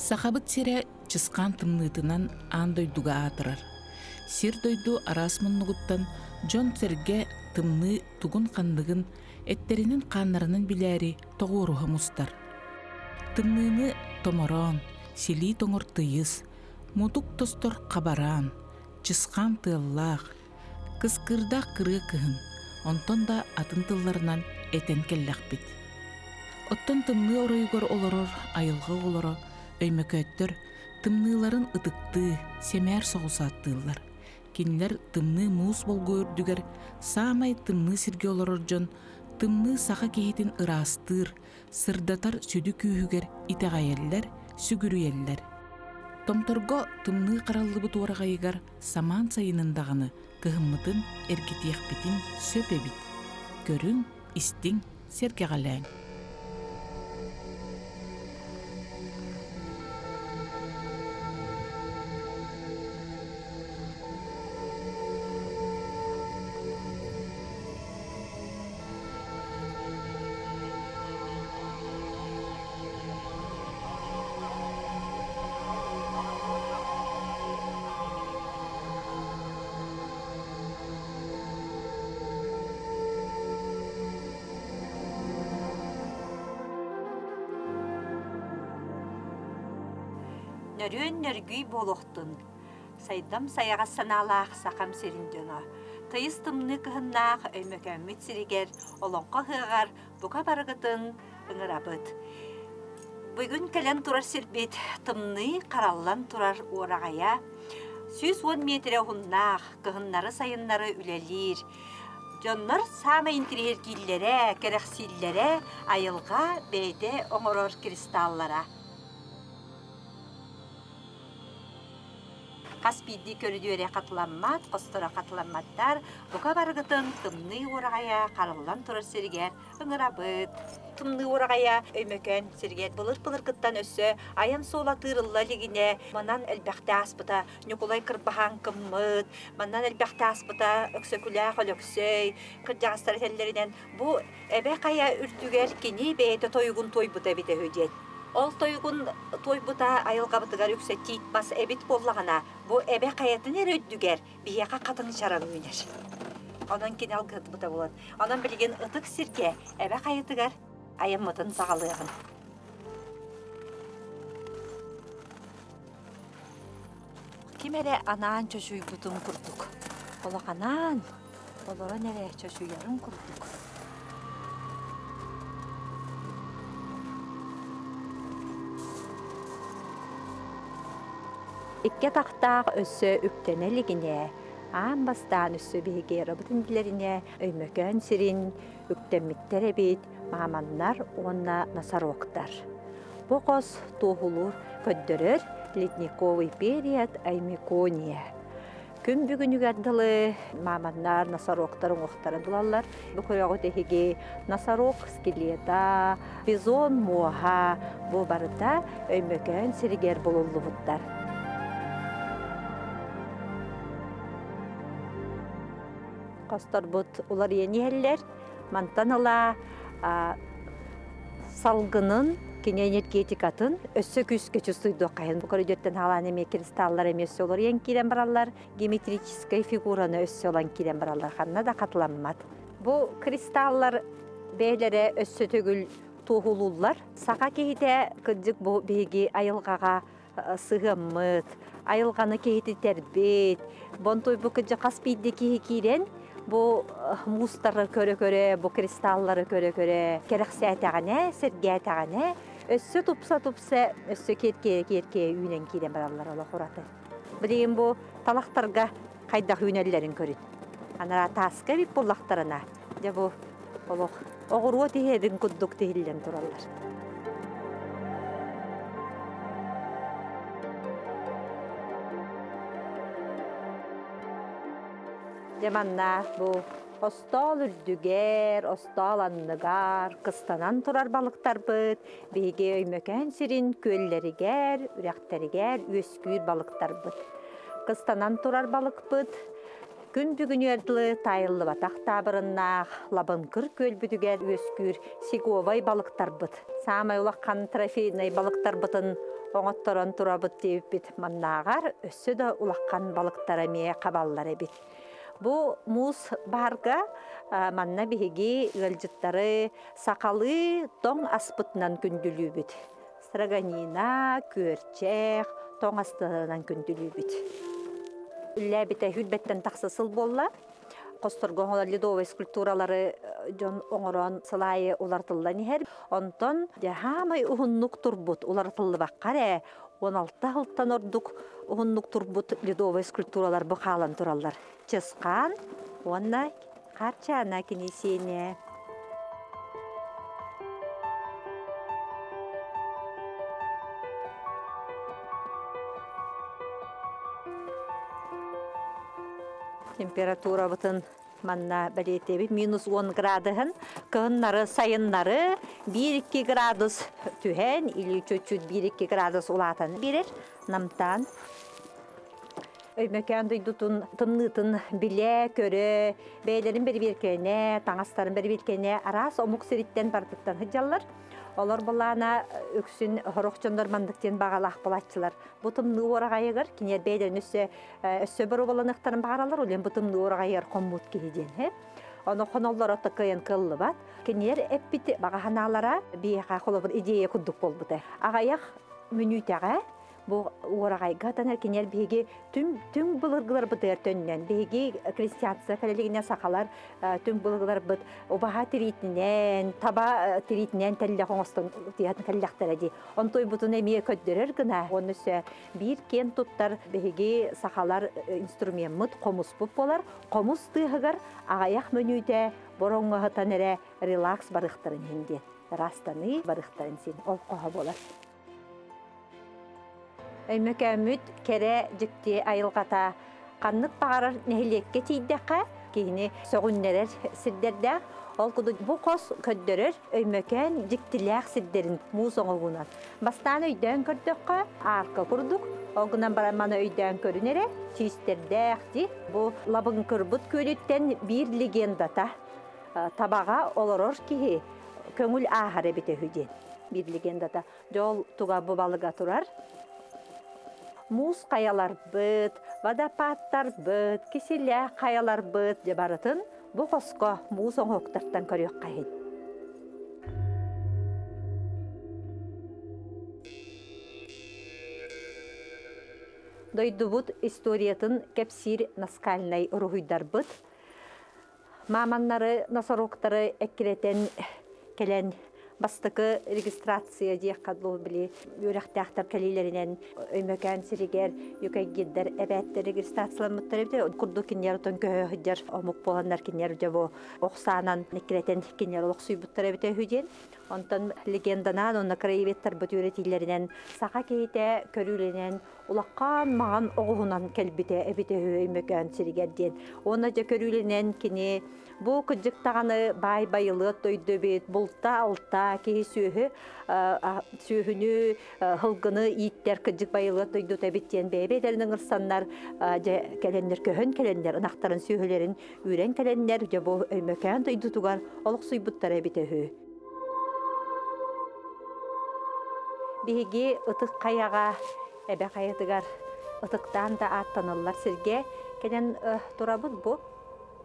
Сахабыт сире чыскан тымнытынан ан дойдуга атырар. Сир дойду арасмыннугуттан Джон Серге тымны тугун қандығын эттеринин қаннарынан биләри тоғуруха мустар. Тымныны томорон, сили тоңор тыйыз, мутук тостор қабаран, чыскан тыллақ, кыскырдақ кыры кыхын, онтон да атын тылларынан этен келләқ бит. Оттон тымны оройгор олорор, айылғы олоро, өймөкөттөр, тымныларын ытыкты, семер соғусаттылар. Кинлер тымны муус болгу өрдүгер, самай тымны сирге олорор жон, тымны саха кейтин ырастыр, сырдатар сүдү күйүгер итегайеллер, сүгүрүеллер. Томторго тымны караллыбы туарагайыгар саман сайынындағаны кыхыммытын эргитиякпитин сөпебит. Көрүң, истиң, сергегаләң. Нөрүн нөргүй болохтун. Сайдам саяға саналақ сақам серіндена. Тайыз тымны кыхыннақ өймөкәммет сиригер, олонқа хығар, бұқа барығытын ыңырабыт. Бүгін кәлен турар сирбет, тымны қараллан турар орағая. 110 метре ғыннақ, кыхыннары сайыннары үлелер. Жонлар сама интерьер киллере, керексиллере, айылға бейде оңорор кристаллара. Каспийди көрүдүөрэ катыламмат, костора катыламматтар, бука баргытын тымны орагая карыллан турар сергер, ыңырабыт. Тымны орагая өймөкөн сергер былыр-былыр кыттан өссө, аян сола тырылла лигине, манан элбәхте аспыта, нюкулай кырбахан кыммыт, манан элбәхте аспыта, өксөкүлä холөксөй, кыржагастар теллеринен, бу эбе кая үртүгер кини бейте тойгун тойбута бите хөдет. Ол тойгун тойбута айылгабытыгар үксөтит бас эбит боллагана, бу эбе каятын өрөдүгер, бияка катын чаран үйнер. Онан кен алгыт бута болот. Онан билген ытык сирге эбе каятыгар айыммытын сагалыгын. Кимере анан чөшүй бутун курдук. Олаканан, олора нере чөшүйярын курдук. Икке тақтақ өссө үктенелігіне, аң бастан өссө бейге роботынділеріне өймөкөн сирин үктенмиттер бейт маманнар онна насароқтар. Боқос тоғылыр көддірір ледниковый период аймекония. Күн бүгінігерділі маманнар насароқтарын оқтары бұлалар. Бұқырағы тегеге насарок скелета, бизон муаха бұл барыда өймөкөн сиригер болулы бұттар. Костар бут улар енелер, мантанала салгынын, кине энергетикатын өссө күскө чувствуйду кайын. Бу көрөдөттөн халан эме кристаллар эмес олар ен кирен баралар, геометрическая фигураны өссө олан кирен баралар, ханна да катыламмат. Бу кристаллар бейлере өссө төгүл тугулулар. Сака кейте кыджык бу беги айылгага сыгыммыт, айылганы кейти тербет. Бонтой бу кыджы Каспийде кирен bu mustары көрө-көрө, bu кристаллары көрө-көрө, керексетагане, сергетагане, өссө тупса, өссө кетке үйнен кирен баралар ола хораты. Билген бу талактарга кайдак үйнелерин көрүн. Анара таска бип булактарына. Же бу олок огуру тиһедин куддук тиһиллен тураллар. Jamanna bu ostol ürdüger, ostol anныгар, kıstanan turar balıktar bıt, bege öymöken sirin kölleriger, ürekteriger, öskür balıktar bıt. Kıstanan turar balık bıt, gün bugün yerdili tayıllı batak tabırınna, labınkır köl büdüger, öskür, sigovay balıktar bıt. Samay ulakkan trafiyinay balıktar bıtın оңотторон турабыт дейбит маннаагар өссө да улаккан балыктар эмие кабаллар эбит. Бу муз барга манна биһиги ылжыттары сакалы тоң аспытынан күндүлүүбүт. Строганина, күөрчех, тоң астынан күндүлүүбүт. Үлләбите хүлбеттен тақсысыл болла. Косторгоңола ледовый скульптуралары жон оңорон сылайы улартылдан ихер. Онтон жахамай ухуннук турбут улартылды баққаре. 16 алтан ордук ухуннук турбут ледовый скульптуралар бұқалан туралар. Чысқан, онна қарчана кенесене. Температура бутын манна бәлетеби -10 градыһын, кыһыннары сайыннары 1-2 градус түһен, или чөчүт 1-2 градус улатын бирер, намтан. Өймөкән дойдутун тымнытын биле көрө, бәйлерин бер-беркене, таңастарын бер-беркене арас омук сириттен бардыктан хыджаллар. Олар болана өксүн хорокчондор мандыктен багалах болатчылар. Бутымны орагайыгыр, кинер бәйлерин өссө бір боланықтарын бағаралар, олен бутымны орагайыр коммут келеден. Оны қоноллар отықайын кыллы бат. Кинер эппити бағаханалара бейха қолы бір идея күдік болбыды. Ағаяқ мүнүйтәға bu oragayga taner kinyer bege tüm bulurgular bıdır tönnen bege kristiyatsa kaleligine sakalar tüm bulurgular bıt obaha tiritinen taba tiritinen telle hongston tiyatın kallektara di ontoy butun emiye ködderer gına onu sö bir ken tuttar bege sakalar instrument komus polar komus tığıgar agayak menüde boronga tanere relax barıktırın hindi rastani barıktırın sin ol qoha bolar. Öymökämüt kere jikti ayılgata qanнык bağarar nehiлекке тийдәккә кини сөгүннәләр сиддәрдә ол куду бу кос көддөрөр өймөкән jiktиләк сиддәрин музоңгунан бастан өйдән көрдөккә арка курдук огынан бараманы өйдән көрүнере тистердәк ди бу лабын кырбыт көлүттен бир легендата табага олорор ки көңүл ахары бите хүден бир легендата жол туга бу балыга турар. Муз каялар быт, водопадтар быт, киселе каялар быт деп барытын, бу коско муз оңоктартан көрөк кайын. Дойдубут историятын кепсир наскальнай рухуйдар быт. Маманнары, носороктары эккиретен келен бастыкы регистрация дияккадлуу били үрәхтәхтәр кәлиләренән өймәкән сиригер юкайгиддер әбәттә регистрацияланмыттар бите курду киньяр тон көһәҗәр омук болганнар киньяр җабо оксанан никретен киньяр локсуй буттар бите хүҗен онтан легенданан онна краеветтер бу үрәтилләренән сака кейтә көрүленән улаккан маган огунан кәлбите әбите өймәкән сиригер ден онна җа көрүленән кини бу кыҗыктаганы бай-байлы тойды бит булта алта ки сүйүнү хылгыны иттер кыжык байылы тойду табиттен бебедерин ырсаннар келендер көһөн келендер ынактарын сүйөлөрүн үрен келендер же бу өймөкөн тойду тугар олук суйбуттар эбитехү биги ытык каяга эбе каятыгар ытыктан да аттанылар сирге келен турабыт бу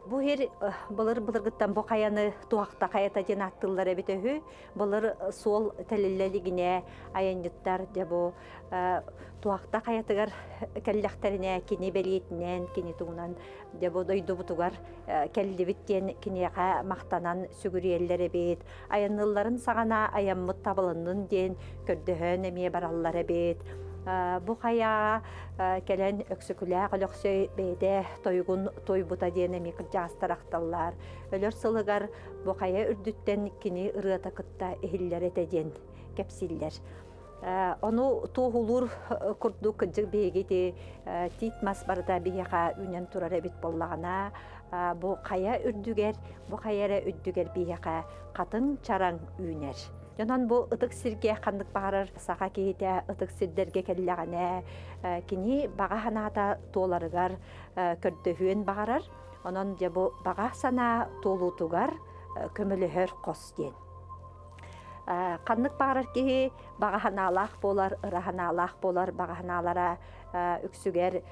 Бу хер былыр-былыргыттан бу каяны туакта каята жен аттылар эбитехү былыр сол телелелигине аянжыттар же бу туакта каятыгар келлехтерине кини белиетинен кини тугунан же бу дойду бутугар келлибиттен кинега мактанан сүгүриеллер эбит аянылларын сагана аяммыт табылынын ден көрдөһөн эмие бараллар эбит Бу кая келен өксүкүлә көлөксөй бейде тойгун тойбута дене микр жастаракталлар. Өлөр сылыгар бу кая үрдүттен кини ырыта кытта эхиллер этеден кепсиллер. Ону тугулур курду кыжык бегети титмас барда бияга үнен турар эбит боллагана бу кая үрдүгер бу каяра үрдүгер бияга катын чараң үнер. Jondan bu ıtık sirge kandık bağırır, sağa kehite ıtık sirderge kellagane, kini bağa hanata toğlarıgar kördöhüen bağırır. Onun bu bağa sana toğlutugar kömülühör kos den. Каннык багарар ки багаһанаалаах болар, ыраһанаалаах болар, багаһанаалара үксүгер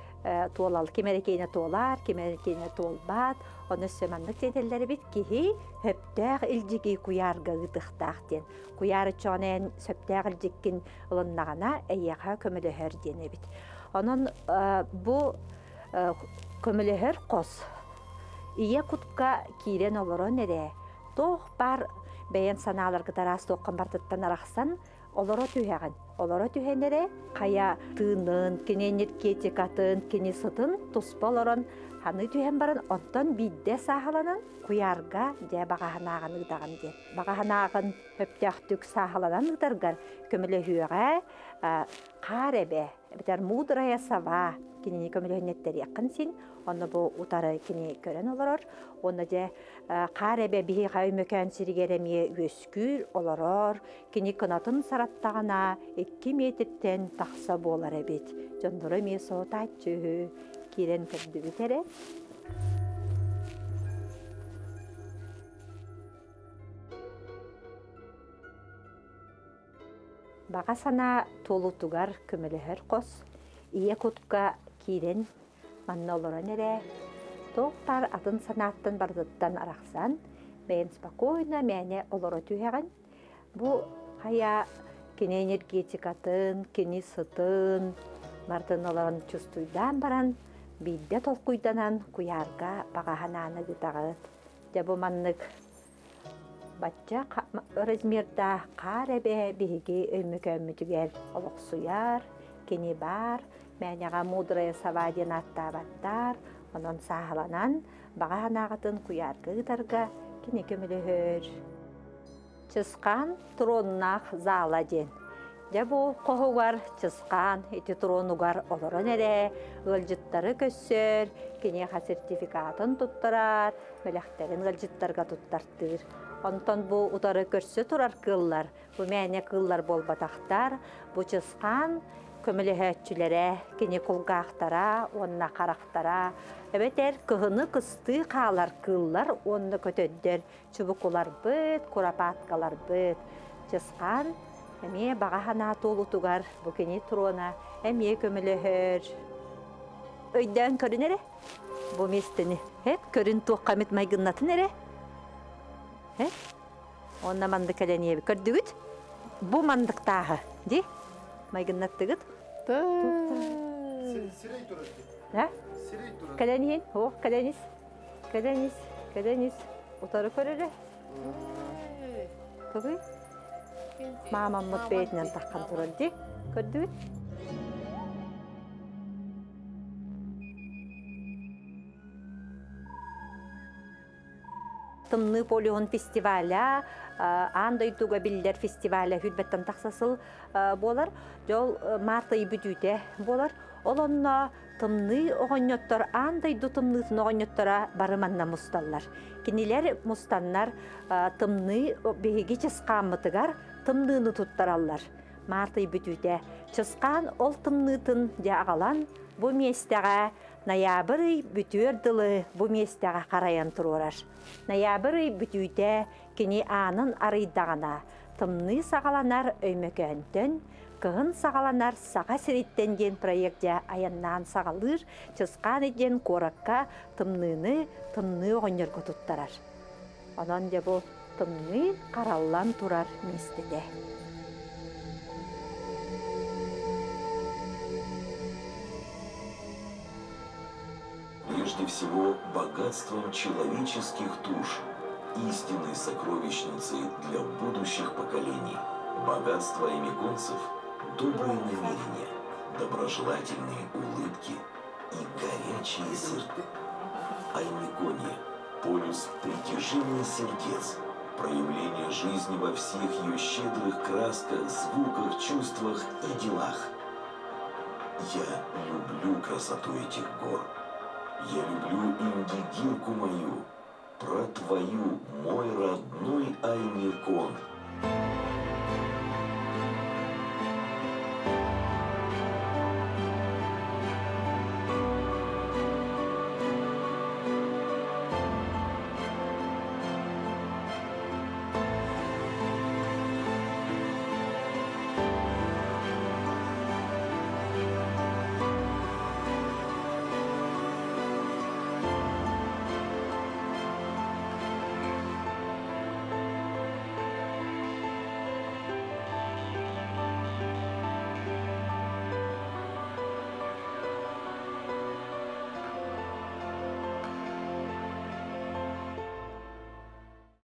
туолал кемерекейне туолар, кемерекейне туолбат. Оны сөманнык жетеллери бит кихи хөптәг илжиги куярга гытыхтаах ден. Куяры чонен сөптәг илжиккин ылыннагана эйяха көмөлөһөр дене бит. Онон бу көмөлөһөр кос ия кутка кирен олорон эре. Тох бар бәйен саналар гытарас тоққан бартыттан арақсан олоро түйәген. Олоро түйәнере қая тыынын, кененер кетекатын, кене сытын туспалорон ханы түйән барын онтон бидде сахаланан куярга жа бағаханағын ыдаған ден. Бағаханағын өптяқтүк сахаланан ыдаргар көмілі хүйеға қар әбе, бітер мудрая сава кенені көмілі хүйнеттері яқын сен, оны бұл утары кене көрен олорор. Оны же қар әбе бігі қай мөкән сиргеремие өскүр олорор, кене кынатын сараттағына 2 метрден тақса болар әбет. Жондыры ме сота чүхі кирен көрді бітере. Баға сана толутугар көміліхер қос, ие кутка кирен манна олорон эре. Тоқтар атын санаттан бардыттан арақсан, бәйін спокойна мәне олоро түйәген. Бұ қая кене энергетикатын, кене сытын, бардын олорон чувствуйдан баран, бидде толқуйданан куярга бағахананы гытағыт. Жабу маннык батча размерда қар әбе биһиги өймөкөммүтүгер олоқсуяр, кене бар, мәнеға мудрая саваден аттабаттар, онон сахаланан бағаханағытын куярга гытарга кене көмөлөһөр. Чысқан троннақ зала ден. Жабу қоғугар чысқан, эти тронугар олорон эре, ылжыттары көссөр, кенеға сертификатын туттарар, мөләхтерін ылжыттарға туттартыр. Онтон бу утары көрсө турар кыллар, бу мәне кыллар болбатақтар, бу чысқан көмөлөһөчүлере, кене кулгақтара, онна қарақтара, эбетер кыһыны кысты қалар кыллар, онны көтөддер, чубукулар быт, курапаткалар быт. Чысқан эме бағахана толутугар бу кене трона, эме көмөлөһөр. Өйдөн көрүнере? Бу местени, хеп көрүн туаққамет майгыннатын эре? Онна мандык кәләние көрдүгүт. Бу мандык тағы, ди? Майгыннаттыгыт. Сирей турат. Да? Сирей турат. Кәләние, о, кәләнис. Кәләнис, кәләнис. Утары көрөре. Кыбы? Мамам мут бейтинен таққан турар, ди? Көрдүгүт. Тымны полион фестиваля, андай туга биллер фестиваля хүрбеттен тақсасыл болар. Жол март айы бүтүте болар. Олонна тымны оғаньоттар, андай ду тымнытын оғаньоттара барыманна мусталлар. Кенелер мустаннар тымны беги чысқамытыгар тымныны туттараллар. Март айы бүтүте. Чысқан ол тымнытын жағалан bu местеға ноябрь бүтүерділі bu местеға қараян тұрурар. Ноябрь бүтүйте кені анын арыйдағана тымны сағаланар өймөкөнтін, кығын сағаланар саға сіреттен ден проектте аяннан сағалыр, чысқан еден коракка тымны оғынергі тұттарар. Онан де бұл тымны қараллан тұрар местеде. Прежде всего, богатством человеческих душ, истинной сокровищницей для будущих поколений. Богатство эмиконцев – добрые намерения, доброжелательные улыбки и горячие сердца. Аймикония – полюс притяжения сердец, проявление жизни во всех ее щедрых красках, звуках, чувствах и делах. Я люблю красоту этих гор. Я люблю индигирку мою, про твою, мой родной Аймикон.